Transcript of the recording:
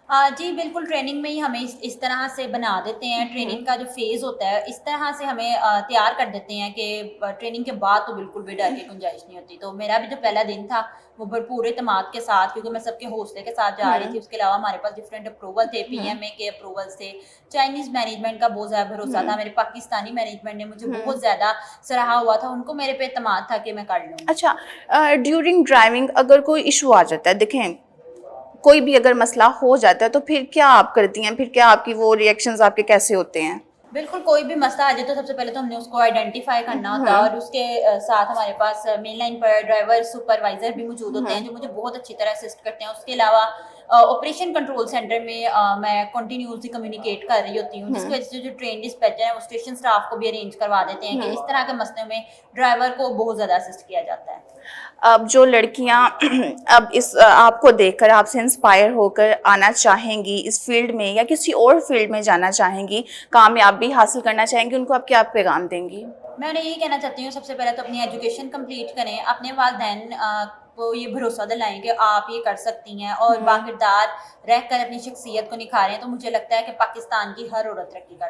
जी बिल्कुल, ट्रेनिंग में ही हमें इस तरह से बना देते हैं, हम्म। ट्रेनिंग का जो फ़ेज़ होता है, इस तरह से हमें तैयार कर देते हैं कि ट्रेनिंग के बाद तो बिल्कुल भी डर की गुंजाइश नहीं होती। तो मेरा भी जो पहला दिन था, वो भरपूर एतमाद के साथ, क्योंकि मैं सबके हौसले के साथ जा रही हम्म। थी। उसके अलावा हमारे पास डिफरेंट अप्रूवल थे, हम्म। पीएमए के अप्रूवल्स थे, चाइनीज़ मैनेजमेंट का बहुत ज़्यादा भरोसा था, हम्म। मेरे पाकिस्तानी मैनेजमेंट ने मुझे हम्म। बहुत ज़्यादा सराहा हुआ था, उनको मेरे पे एतमाद था कि मैं कर लूँगी। अच्छा, ड्यूरिंग ड्राइविंग अगर कोई इशू आ जाता है, देखें कोई भी अगर मसला हो जाता है तो फिर क्या आप करती हैं, फिर क्या आपकी वो रिएक्शंस आपके कैसे होते हैं? बिल्कुल, कोई भी मसला आ जाए तो सबसे पहले तो हमने उसको आइडेंटिफ़ाई करना होता है, हम्म। और उसके साथ हमारे पास मेन लाइन पर ड्राइवर सुपरवाइज़र भी मौजूद होते हैं, हम्म। जो मुझे बहुत अच्छी तरह असिस्ट करते हैं। उसके अलावा ऑपरेशन कंट्रोल सेंटर में मैं कंटिन्यूअसली कम्युनिकेट कर रही होती हूँ, जिसकी हम्म। वजह से जो ट्रेन डिस्पैचर हैं, वो स्टेशन स्टाफ को भी अरेंज करवा देते हैं कि हम्म। इस तरह के मसले में ड्राइवर को बहुत ज़्यादा असिस्ट किया जाता है। अब जो लड़कियां अब इस आपको देखकर आपसे इंस्पायर होकर आना चाहेंगी इस फील्ड में या किसी और फील्ड में जाना चाहेंगी, कामयाबी हासिल करना चाहेंगी, उनको आप क्या पैगाम देंगी? मैं उन्हें यही कहना चाहती हूँ, सबसे पहले तो अपनी एजुकेशन कंप्लीट करें, अपने वालिदैन को ये भरोसा दिलाएं कि आप ये कर सकती हैं, और हम्म। बाकिरदार रहकर अपनी शख्सियत को निखारें। तो मुझे लगता है कि पाकिस्तान की हर औरत तरक्की कर